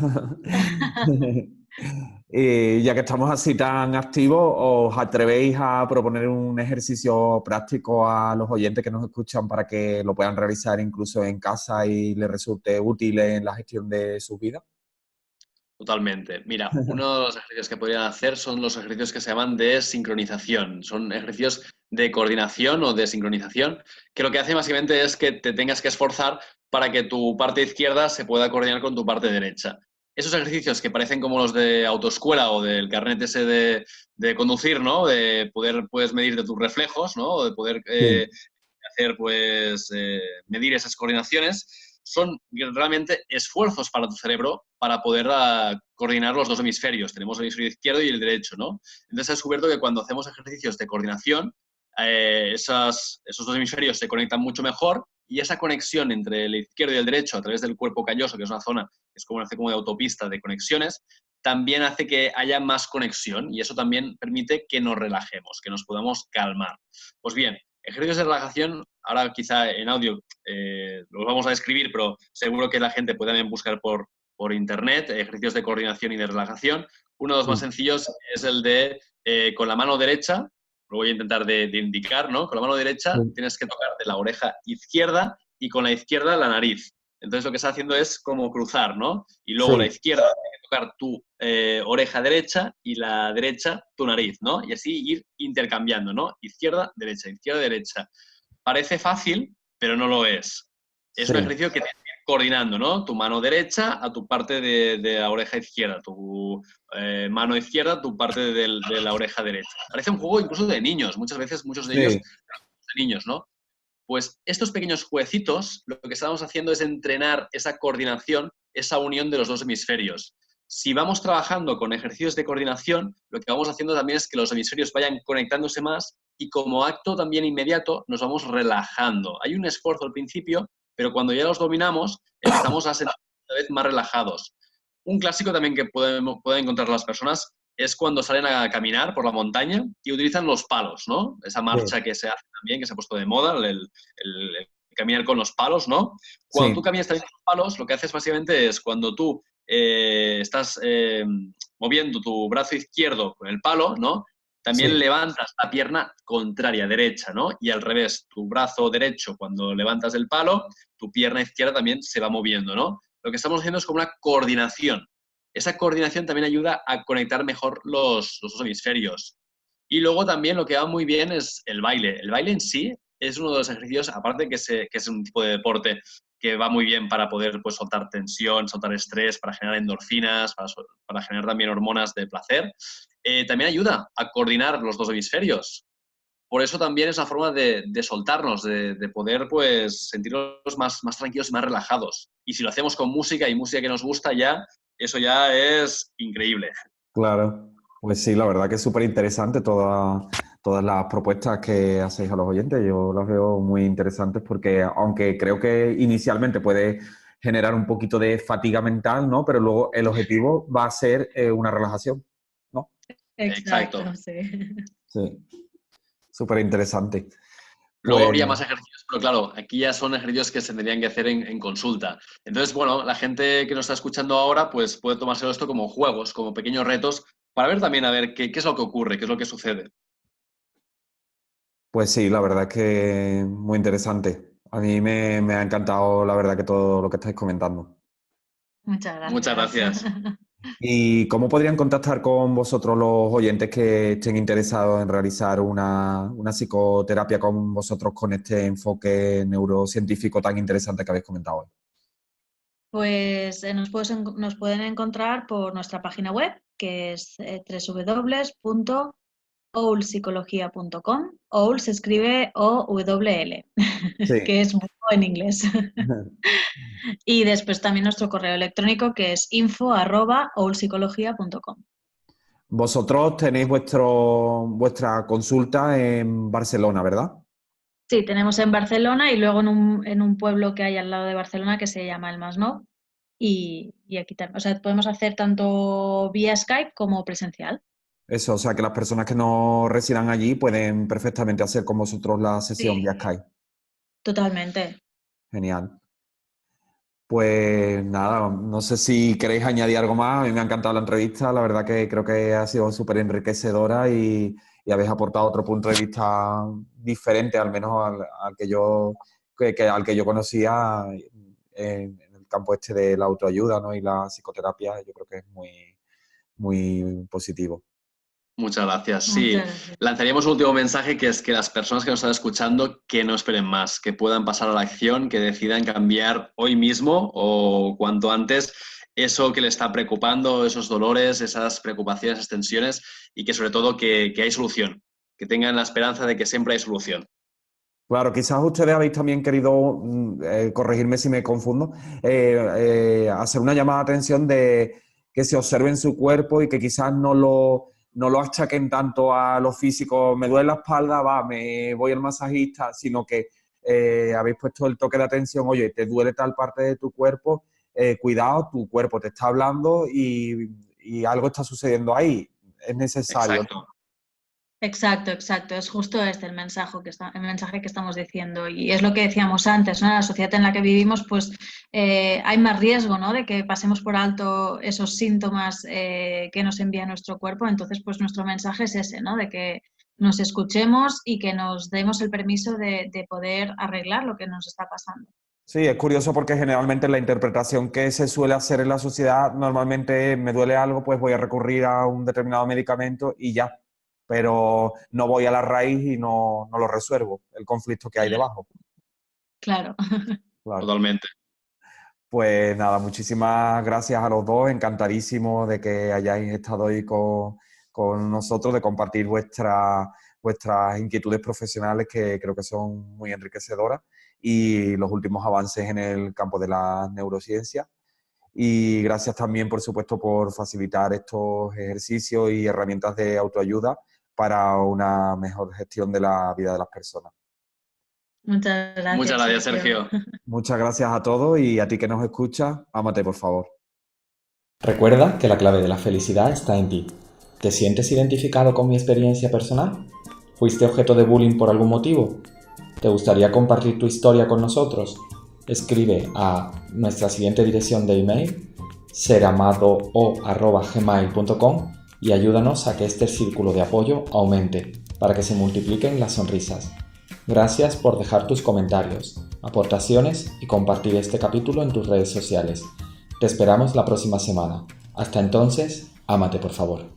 Y ya que estamos así tan activos, ¿os atrevéis a proponer un ejercicio práctico a los oyentes que nos escuchan para que lo puedan realizar incluso en casa y les resulte útil en la gestión de sus vidas? Totalmente. Mira, uno de los ejercicios que podrían hacer son los ejercicios que se llaman de sincronización. Son ejercicios de coordinación o de sincronización, que lo que hace básicamente es que te tengas que esforzar para que tu parte izquierda se pueda coordinar con tu parte derecha. Esos ejercicios que parecen como los de autoescuela o del carnet ese de conducir, ¿no? De poder, puedes medir de tus reflejos, ¿no? O de poder Sí, hacer, pues, medir esas coordinaciones, son realmente esfuerzos para tu cerebro para poder coordinar los dos hemisferios. Tenemos el hemisferio izquierdo y el derecho, ¿no? Entonces he descubierto que cuando hacemos ejercicios de coordinación, esos dos hemisferios se conectan mucho mejor y esa conexión entre el izquierdo y el derecho a través del cuerpo calloso, que es una zona que es como una especie como de autopista de conexiones, también hace que haya más conexión y eso también permite que nos relajemos, que nos podamos calmar. Pues bien, ejercicios de relajación, ahora quizá en audio los vamos a describir, pero seguro que la gente puede también buscar por internet ejercicios de coordinación y de relajación. Uno de los más sí, sencillos es el de con la mano derecha, lo voy a intentar de indicar, ¿no? Con la mano derecha sí, tienes que tocarte la oreja izquierda y con la izquierda la nariz. Entonces lo que está haciendo es como cruzar, ¿no? Y luego la sí, izquierda tiene que tocar tu oreja derecha y la derecha tu nariz, ¿no? Y así ir intercambiando, ¿no? Izquierda, derecha. Parece fácil, pero no lo es. Es un sí, ejercicio que tienes que ir coordinando, ¿no? Tu mano derecha a tu parte de la oreja izquierda, tu mano izquierda a tu parte de la oreja derecha. Parece un juego incluso de niños, muchas veces muchos de ellos sí, de niños, ¿no? Pues estos pequeños jueguecitos lo que estamos haciendo es entrenar esa coordinación, esa unión de los dos hemisferios. Si vamos trabajando con ejercicios de coordinación, lo que vamos haciendo también es que los hemisferios vayan conectándose más y como acto también inmediato nos vamos relajando. Hay un esfuerzo al principio, pero cuando ya los dominamos empezamos a sentirnos cada vez más relajados. Un clásico también que pueden encontrar las personas es cuando salen a caminar por la montaña y utilizan los palos, ¿no? Esa marcha que se hace también, que se ha puesto de moda, el caminar con los palos, ¿no? Cuando tú Sí, caminas también con los palos, lo que haces básicamente es cuando tú estás moviendo tu brazo izquierdo con el palo, ¿no? También sí. levantas la pierna contraria, derecha, ¿no? Y al revés, tu brazo derecho, cuando levantas el palo, tu pierna izquierda también se va moviendo, ¿no? Lo que estamos haciendo es como una coordinación. Esa coordinación también ayuda a conectar mejor los dos hemisferios. Y luego también lo que va muy bien es el baile. El baile en sí es uno de los ejercicios, aparte que es un tipo de deporte que va muy bien para poder pues, soltar tensión, soltar estrés, para generar endorfinas, para generar también hormonas de placer, también ayuda a coordinar los dos hemisferios. Por eso también es una forma de soltarnos, de poder pues, sentirnos más tranquilos y más relajados. Y si lo hacemos con música y música que nos gusta, ya eso ya es increíble. Claro, pues sí, la verdad que es súper interesante todas las propuestas que hacéis a los oyentes. Yo las veo muy interesantes porque, aunque creo que inicialmente puede generar un poquito de fatiga mental, ¿no? Pero luego el objetivo va a ser una relajación, ¿no? Exacto. Exacto, sí. Sí, súper interesante. Luego Pues habría más ejercicios, pero claro, aquí ya son ejercicios que se tendrían que hacer en consulta. Entonces, bueno, la gente que nos está escuchando ahora, pues puede tomárselo esto como juegos, como pequeños retos, para ver también a ver qué es lo que ocurre, qué es lo que sucede. Pues sí, la verdad es que muy interesante. A mí me ha encantado, la verdad, que todo lo que estáis comentando. Muchas Muchas gracias. gracias. ¿Y cómo podrían contactar con vosotros los oyentes que estén interesados en realizar una psicoterapia con vosotros con este enfoque neurocientífico tan interesante que habéis comentado hoy? Pues nos pueden encontrar por nuestra página web, que es www.oulpsicología.com. Oul se escribe O-W-L, Sí. que es muy en inglés. Y después también nuestro correo electrónico, que es info@oulpsicología.com. Vosotros tenéis vuestra consulta en Barcelona, ¿verdad? Sí, tenemos en Barcelona y luego en un pueblo que hay al lado de Barcelona que se llama El Masnou. Y aquí también, o sea, podemos hacer tanto vía Skype como presencial. Eso, o sea, que las personas que no residan allí pueden perfectamente hacer con vosotros la sesión vía Sí, Skype. totalmente. Genial. Pues nada, no sé si queréis añadir algo más. A mí me ha encantado la entrevista. La verdad que creo que ha sido súper enriquecedora y habéis aportado otro punto de vista diferente, al menos al que al que yo conocía en el campo este de la autoayuda, ¿no? Y la psicoterapia. Yo creo que es muy positivo. Muchas gracias. Sí, Muchas gracias. lanzaríamos un último mensaje que es que las personas que nos están escuchando que no esperen más, que puedan pasar a la acción, que decidan cambiar hoy mismo o cuanto antes eso que le está preocupando, esos dolores, esas preocupaciones, esas tensiones y que sobre todo que hay solución, que tengan la esperanza de que siempre hay solución. Claro, quizás ustedes habéis también querido, corregirme si me confundo, hacer una llamada de atención de que se observen su cuerpo y que quizás no lo achaquen tanto a lo físico, me duele la espalda, va, me voy al masajista, sino que habéis puesto el toque de atención, oye, te duele tal parte de tu cuerpo, cuidado, tu cuerpo te está hablando y algo está sucediendo ahí, es necesario, Exacto. ¿no? Exacto, exacto. Es justo este el mensaje que estamos diciendo. Y es lo que decíamos antes, ¿no? En la sociedad en la que vivimos, pues hay más riesgo, ¿no? De que pasemos por alto esos síntomas que nos envía nuestro cuerpo. Entonces, pues nuestro mensaje es ese, ¿no? De que nos escuchemos y que nos demos el permiso de poder arreglar lo que nos está pasando. Sí, es curioso porque generalmente la interpretación que se suele hacer en la sociedad normalmente me duele algo, pues voy a recurrir a un determinado medicamento y ya, pero no voy a la raíz y no lo resuelvo, el conflicto que hay debajo. Claro. Claro. Totalmente. Pues nada, muchísimas gracias a los dos, encantadísimo de que hayáis estado hoy con nosotros, de compartir vuestras inquietudes profesionales, que creo que son muy enriquecedoras, y los últimos avances en el campo de la neurociencia. Y gracias también, por supuesto, por facilitar estos ejercicios y herramientas de autoayuda para una mejor gestión de la vida de las personas. Muchas gracias. Muchas gracias, Sergio. Muchas gracias a todos, y a ti que nos escuchas, ámate, por favor. Recuerda que la clave de la felicidad está en ti. ¿Te sientes identificado con mi experiencia personal? ¿Fuiste objeto de bullying por algún motivo? ¿Te gustaría compartir tu historia con nosotros? Escribe a nuestra siguiente dirección de email, seramado@gmail.com, y ayúdanos a que este círculo de apoyo aumente para que se multipliquen las sonrisas. Gracias por dejar tus comentarios, aportaciones y compartir este capítulo en tus redes sociales. Te esperamos la próxima semana. Hasta entonces, ámate, por favor.